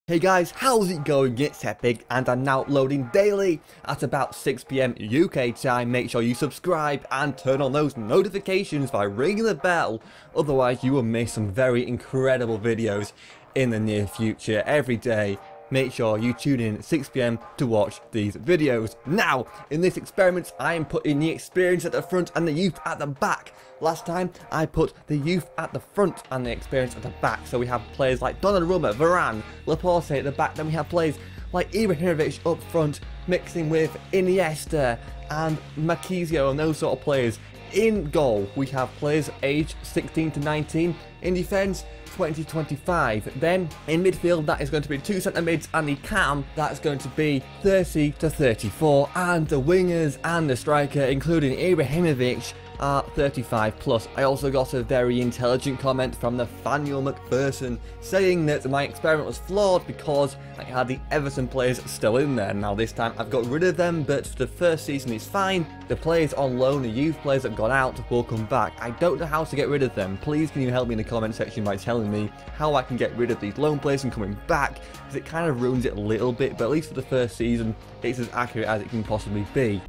Hey guys, how's it going? It's Epic and I'm now uploading daily at about 6 PM UK time. Make sure you subscribe and turn on those notifications by ringing the bell, otherwise you will miss some very incredible videos in the near future every day. Make sure you tune in at 6 PM to watch these videos. Now, in this experiment, I am putting the experience at the front and the youth at the back. Last time, I put the youth at the front and the experience at the back. So we have players like Donnarumma, Varane, Laporte at the back. Then we have players like Ibrahimovic up front, mixing with Iniesta and Marquinhos and those sort of players. In goal, we have players aged 16 to 19. In defence, 20 to 25. Then in midfield, that is going to be 2 centre mids, and the cam, that's going to be 30 to 34. And the wingers and the striker, including Ibrahimovic, are 35 plus. I also got a very intelligent comment from Nathaniel McPherson saying that my experiment was flawed because I had the Everton players still in there. Now this time I've got rid of them, but for the first season it's fine. The players on loan, the youth players that got out, will come back. I don't know how to get rid of them. Please can you help me in the comment section by telling me how I can get rid of these loan players and coming back, because it kind of ruins it a little bit, but at least for the first season it's as accurate as it can possibly be.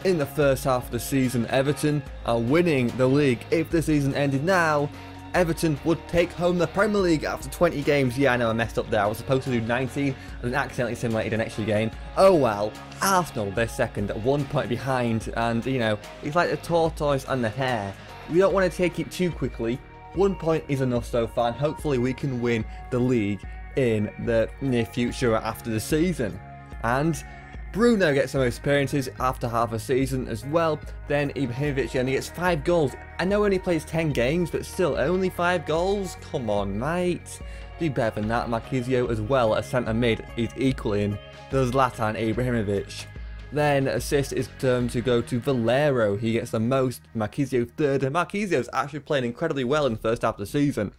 In the first half of the season, Everton are winning the league. If the season ended now, Everton would take home the Premier League after 20 games. Yeah, I know I messed up there. I was supposed to do 19 and accidentally simulated an extra game. Oh well. Arsenal, they're second at 1 point behind, and you know, it's like the tortoise and the hare. We don't want to take it too quickly. 1 point is enough so far, and hopefully we can win the league in the near future after the season. And Bruno gets some experiences after half a season as well. Then Ibrahimovic only gets 5 goals. I know he only plays 10 games, but still, only 5 goals? Come on, mate. Do better than that. Marquinhos as well as centre mid is equaling the Zlatan Ibrahimovic. Then assist is turned to go to Valero. He gets the most. Marquinhos third, and Marquinhos actually playing incredibly well in the first half of the season.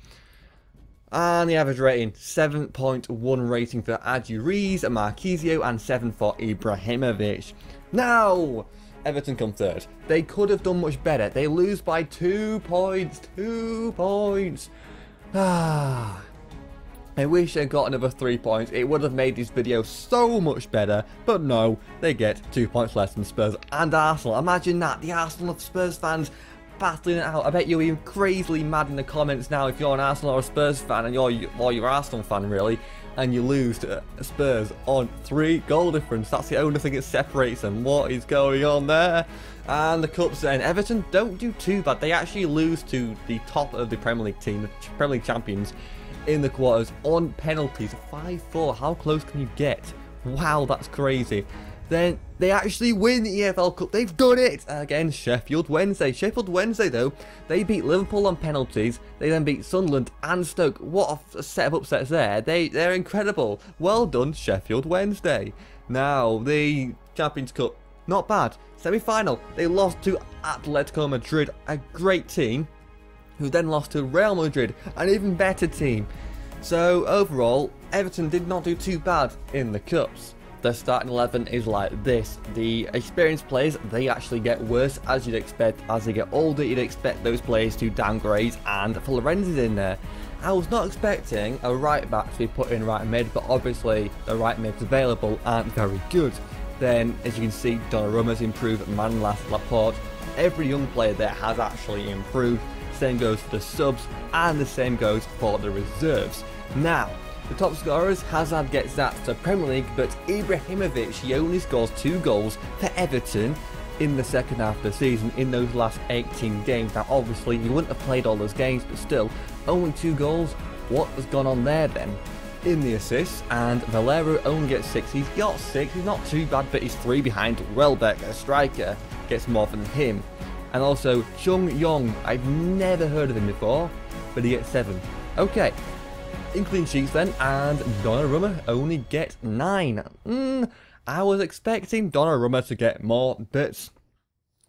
And the average rating, 7.1 rating for Adjuriz and Marquinhos, and 7 for Ibrahimovic. Now, Everton come third. They could have done much better. They lose by 2 points. 2 points. I wish they got another 3 points. It would have made this video so much better. But no, they get 2 points less than Spurs and Arsenal. Imagine that, the Arsenal of Spurs fans battling it out. I bet you'll be crazily mad in the comments now if you're an Arsenal or a Spurs fan, and you're an Arsenal fan really, and you lose to Spurs on 3 goal difference. That's the only thing that separates them. What is going on there? And the Cups then. Everton don't do too bad. They actually lose to the top of the Premier League team, the Premier League champions, in the quarters on penalties. 5-4. How close can you get? Wow, that's crazy. Then they actually win the EFL Cup. They've done it against Sheffield Wednesday. Sheffield Wednesday, though, they beat Liverpool on penalties. They then beat Sunderland and Stoke. What a set of upsets there. They're incredible. Well done, Sheffield Wednesday. Now, the Champions Cup, not bad. Semi-final, they lost to Atletico Madrid, a great team, who then lost to Real Madrid, an even better team. So, overall, Everton did not do too bad in the Cups. The starting 11 is like this. The experienced players, they actually get worse, as you'd expect. As they get older, you'd expect those players to downgrade, and Florenzi's in there. I was not expecting a right back to be put in right mid, but obviously the right mids available aren't very good. Then, as you can see, Donnarumma's improved, Manlas, Laporte. Every young player there has actually improved. Same goes for the subs, and the same goes for the reserves. Now, the top scorers, Hazard gets that to the Premier League, but Ibrahimovic, he only scores 2 goals for Everton in the second half of the season in those last 18 games. Now obviously he wouldn't have played all those games, but still, only 2 goals. What has gone on there then? In the assists, and Valero only gets 6. He's got 6, he's not too bad, but he's 3 behind Welbeck, a striker, gets more than him. And also Chung Yong, I've never heard of him before, but he gets 7. Okay. In clean sheets then, and Donnarumma only gets 9. I was expecting Donnarumma to get more, but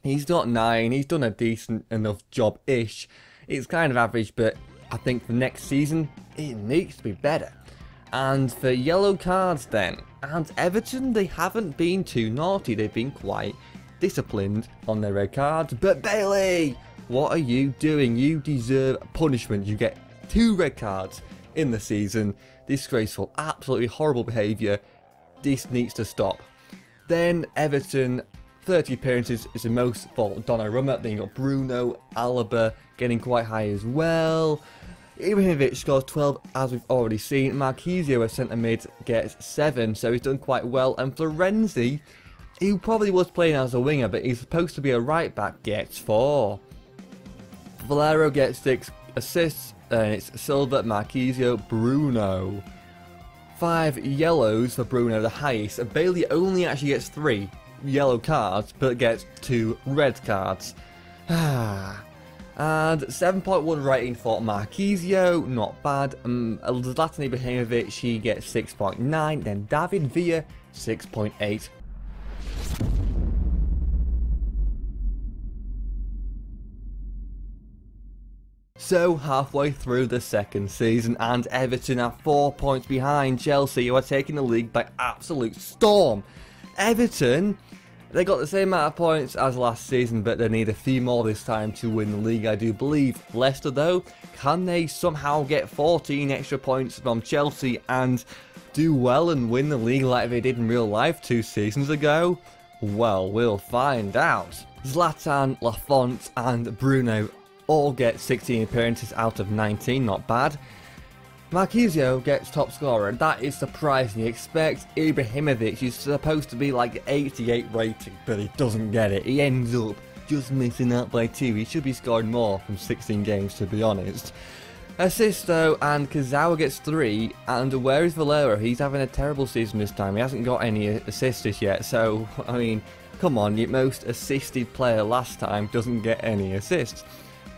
he's got 9. He's done a decent enough job-ish. It's kind of average, but I think for next season, it needs to be better. And for yellow cards then, and Everton, they haven't been too naughty. They've been quite disciplined on their red cards, but Bailey! what are you doing? You deserve punishment. You get 2 red cards in the season. Disgraceful, absolutely horrible behaviour. This needs to stop. Then Everton, 30 appearances is the most for Donnarumma. Then you got Bruno, Alaba getting quite high as well. Ibrahimovic scores 12, as we've already seen. Marquisio, a centre mid, gets 7, so he's done quite well. And Florenzi, he probably was playing as a winger, but he's supposed to be a right back, gets 4. Valero gets 6 assists, and it's Silva, Marquisio, Bruno. 5 yellows for Bruno, the highest. Bailey only actually gets 3 yellow cards, but gets 2 red cards. And 7.1 rating for Marquisio, not bad. Zlatan Ibrahimovic, he gets 6.9. Then David Villa, 6.8. So halfway through the second season, and Everton are 4 points behind Chelsea, who are taking the league by absolute storm. Everton, they got the same amount of points as last season, but they need a few more this time to win the league, I do believe. Leicester, though, can they somehow get 14 extra points from Chelsea and do well and win the league like they did in real life 2 seasons ago? Well, we'll find out. Zlatan, Lafont and Bruno all get 16 appearances out of 19, not bad. Marquisio gets top scorer, and that is surprising. You expect Ibrahimovic, he's supposed to be like 88 rating, but he doesn't get it. He ends up just missing out by 2. He should be scoring more from 16 games, to be honest. Assists though, and Kazawa gets 3, and where is Valero? He's having a terrible season this time. He hasn't got any assists yet, so, I mean, come on, your most assisted player last time doesn't get any assists.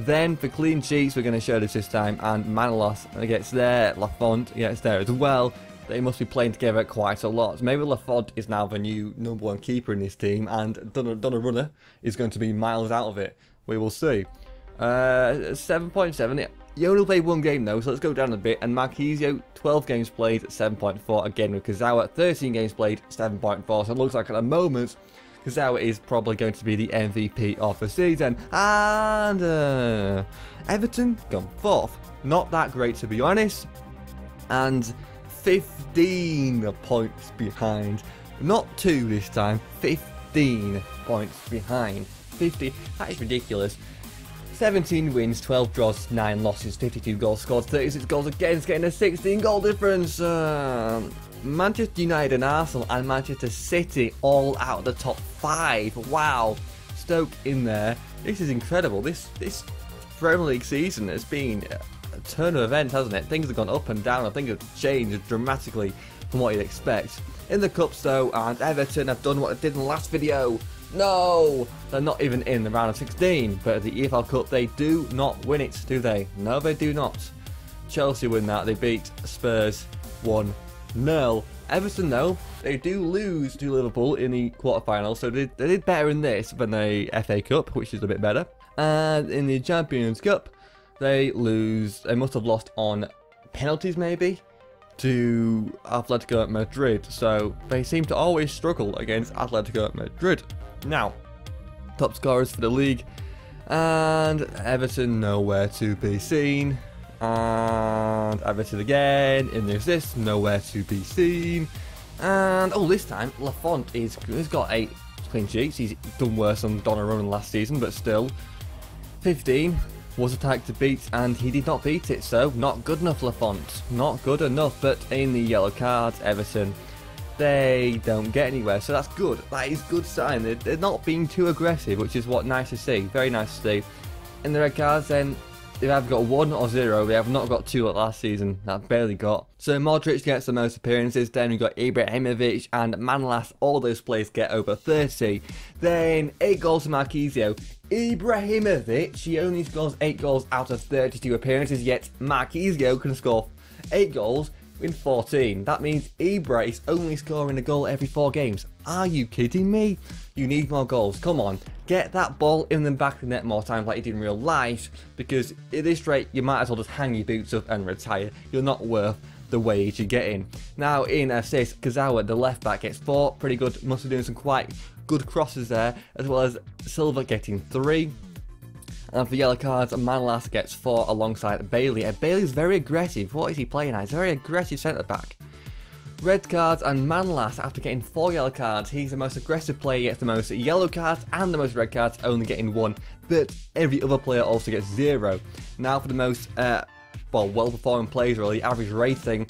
Then for clean sheets, we're going to show this time, and Manolas gets there, Lafont gets there as well. They must be playing together quite a lot. Maybe Lafont is now the new #1 keeper in this team, and Donnarumma is going to be miles out of it. We will see. 7.7. He only played 1 game though, so let's go down a bit. And Marquisio, 12 games played, 7.4. Again with Kazawa, 13 games played, 7.4. So it looks like at the moment, Kazawa is probably going to be the MVP of the season. And Everton gone 4th. Not that great, to be honest. And 15 points behind. Not 2 this time. 15 points behind. 50. That is ridiculous. 17 wins, 12 draws, 9 losses, 52 goals scored, 36 goals against, getting a 16 goal difference. Manchester United and Arsenal and Manchester City all out of the top 5. Wow. Stoke in there. This is incredible. This Premier League season has been a turn of events, hasn't it? Things have gone up and down. I think have changed dramatically from what you'd expect. In the Cups though, and Everton have done what they did in the last video. No! They're not even in the round of 16, but at the EFL Cup they do not win it, do they? No, they do not. Chelsea win that. They beat Spurs 1-0. Everton though, they do lose to Liverpool in the quarterfinals, so they did better in this than the FA Cup, which is a bit better. And in the Champions Cup, they lose. They must have lost on penalties maybe to Atletico Madrid, so they seem to always struggle against Atletico Madrid. Now, top scorers for the league, and Everton nowhere to be seen, and Everton again in the assists, nowhere to be seen, and oh, this time Lafont he's got 8 clean sheets. He's done worse than Donnarumma last season, but still 15 was attacked to beat, and he did not beat it, so not good enough, Lafont. Not good enough, but in the yellow cards, Everton, they don't get anywhere, so that's good. That is good sign. They're not being too aggressive, which is what nice to see. Very nice to see. In the red cards, then, they've either got 1 or 0. They have not got 2 like last season. That barely got. So Modric gets the most appearances. Then we've got Ibrahimovic and Manolas. All those players get over 30. Then 8 goals to Marquisio. Ibrahimovic, he only scores 8 goals out of 32 appearances, yet Marquisio can score 8 goals in 14. That means Ibra is only scoring a goal every 4 games. Are you kidding me? You need more goals. Come on, get that ball in the back of the net more times like you did in real life, because at this rate you might as well just hang your boots up and retire. You're not worth the wage you're getting. Now in assists, Kazawa, the left back, gets 4. Pretty good. Must be doing some quite good crosses there, as well as Silva getting 3. And for yellow cards, Manolas gets 4 alongside Bailey. Bailey's very aggressive. What is he playing at? He's a very aggressive centre-back. Red cards and Manolas, after getting 4 yellow cards, he's the most aggressive player, gets the most yellow cards and the most red cards, only getting 1. But every other player also gets 0. Now for the most, well-performing players, really, average rating.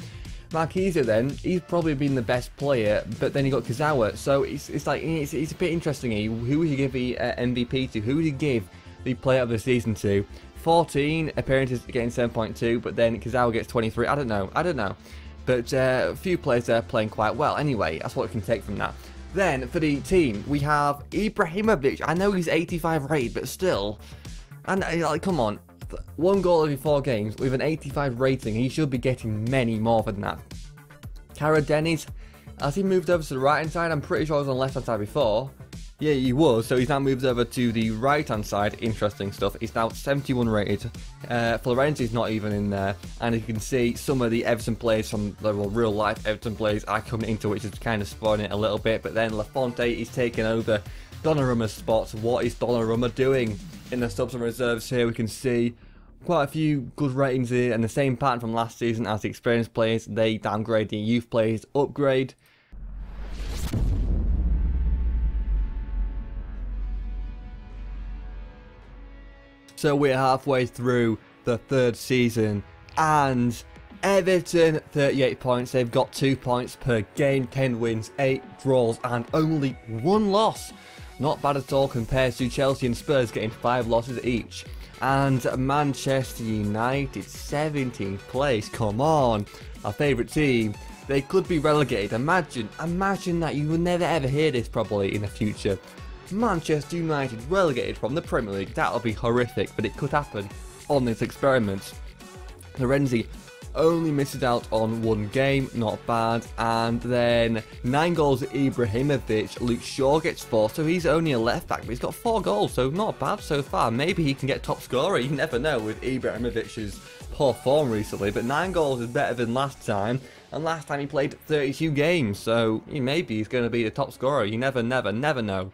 Marquisio then, he's probably been the best player, but then you got Kazawa, so it's a bit interesting here. Who would you give the MVP to? Who would you give the player of the season to? 14 appearances getting 7.2, but then Kazawa gets 23. I don't know. But a few players there playing quite well. Anyway, that's what we can take from that. Then for the team, we have Ibrahimovic. I know he's 85 rated, but still, and like, come on. 1 goal every 4 games with an 85 rating. He should be getting many more than that. Kara Dennis, has he moved over to the right hand side? I'm pretty sure he was on the left hand side before. Yeah, he was, so he's now moved over to the right hand side. Interesting stuff. He's now 71 rated. Florenzi's not even in there, and you can see some of the Everton players from the real life Everton players are coming into, which is kind of spoiling it a little bit. But then Lafonte is taking over Donnarumma's spot. What is Donnarumma doing? In the subs and reserves here, we can see quite a few good ratings here, and the same pattern from last season as the experienced players. They downgrade, the youth players upgrade. So we're halfway through the 3rd season, and Everton 38 points. They've got 2 points per game, 10 wins, 8 draws, and only 1 loss. Not bad at all compared to Chelsea and Spurs getting 5 losses each. And Manchester United, 17th place. Come on, our favourite team. They could be relegated. Imagine that. You will never ever hear this probably in the future. Manchester United relegated from the Premier League. That'll be horrific, but it could happen on this experiment. Lorenzi only misses out on 1 game, not bad. And then 9 goals at Ibrahimovic. Luke Shaw gets 4, so he's only a left back, but he's got 4 goals, so not bad so far. Maybe he can get top scorer, you never know with Ibrahimovic's poor form recently, but 9 goals is better than last time, and last time he played 32 games, so maybe he's going to be the top scorer. You never know.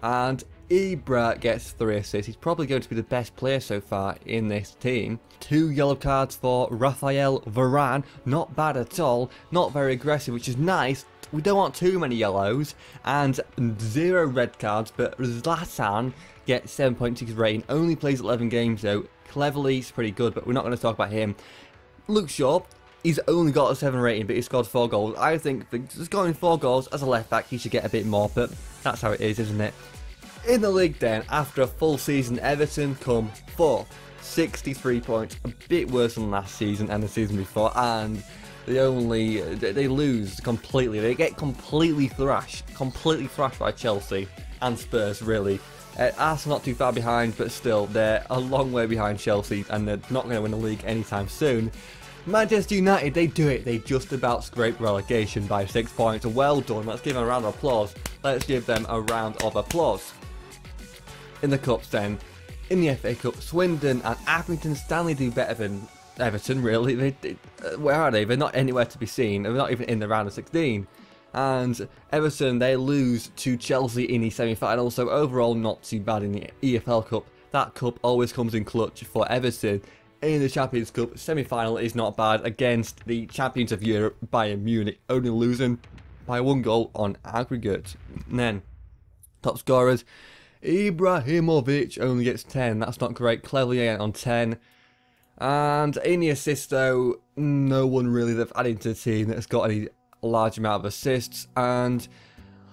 And Ibra gets 3 assists. He's probably going to be the best player so far in this team. 2 yellow cards for Rafael Varane. Not bad at all. Not very aggressive, which is nice. We don't want too many yellows. And 0 red cards, but Zlatan gets 7.6 rating. Only plays 11 games though. Cleverly, he's pretty good, but we're not going to talk about him. Luke Shaw, he's only got a 7 rating, but he scored 4 goals. I think for scoring 4 goals as a left back, he should get a bit more, but that's how it is, isn't it? In the league then, after a full season, Everton come 4th, 63 points, a bit worse than last season and the season before, and they lose completely. They get completely thrashed by Chelsea and Spurs, really. Arsenal not too far behind, but still, they're a long way behind Chelsea, and they're not going to win the league anytime soon. Manchester United, they do it. They just about scrape relegation by 6 points. Well done. Let's give them a round of applause. Let's give them a round of applause. In the Cups then, in the FA Cup, Swindon and Accrington Stanley do better than Everton, really. Where are they? They're not anywhere to be seen. They're not even in the round of 16. And Everton, they lose to Chelsea in the semi-final, so overall not too bad in the EFL Cup. That cup always comes in clutch for Everton. In the Champions Cup, semi-final is not bad against the champions of Europe, Bayern Munich, only losing by 1 goal on aggregate. And then, top scorers, Ibrahimovic only gets 10, that's not great. Cleverly on 10. And in the assists though, no one really they've added to the team that's got any large amount of assists. And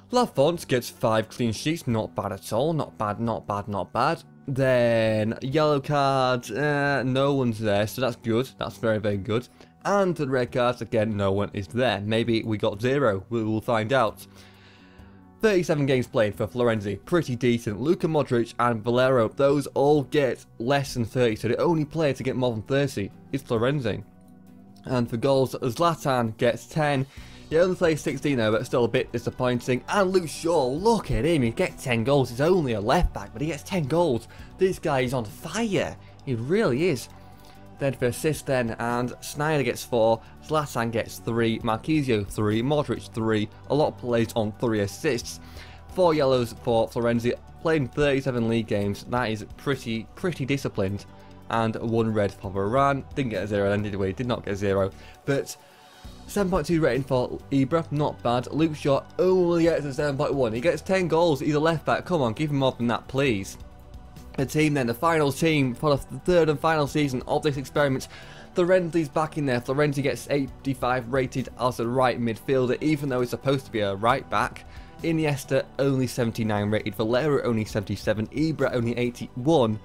Lafont gets 5 clean sheets, not bad at all, not bad. Then yellow cards, no one's there, so that's good, that's very, very good. And the red cards, again, no one is there. Maybe we got 0, we will find out. 37 games played for Florenzi, pretty decent. Luka Modric and Valero, those all get less than 30, so the only player to get more than 30 is Florenzi. And for goals, Zlatan gets 10. He only plays 16 though, but still a bit disappointing. And Luke Shaw, look at him, he gets 10 goals. He's only a left back, but he gets 10 goals. This guy is on fire, he really is. Then for assists then, and Snyder gets 4, Zlatan gets 3, Marquisio 3, Modric 3, a lot of players on 3 assists. 4 yellows for Florenzi, playing 37 league games. That is pretty disciplined. And 1 red for Varane. Didn't get a 0 then, did we? Did not get a 0. But 7.2 rating for Ibra, not bad. Luke Shaw only gets a 7.1. He gets 10 goals. He's a left back. Come on, give him more than that, please. The team then, the final team for the third and final season of this experiment. Florenzi's back in there. Florenzi gets 85 rated as a right midfielder, even though he's supposed to be a right back. Iniesta only 79 rated. Valero only 77. Ibra only 81.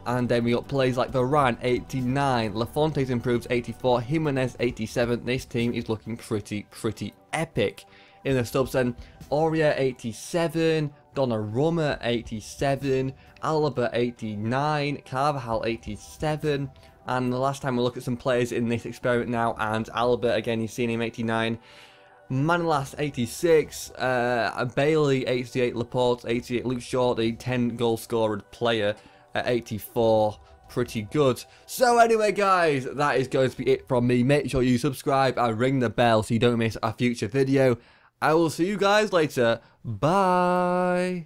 And then we got players like Varane 89, Lafonte's improves 84, Jimenez 87. This team is looking pretty epic. In the subs then, Aurier 87, Donnarumma 87, Alaba 89, Carvajal 87. And the last time we look at some players in this experiment now, and Alaba again, you've seen him 89. Manolas 86, Bailey 88, Laporte 88, Luke Shaw, the 10 goal scorer player at 84. Pretty good. So anyway guys, that is going to be it from me. Make sure you subscribe and ring the bell so you don't miss a future video. I will see you guys later. Bye.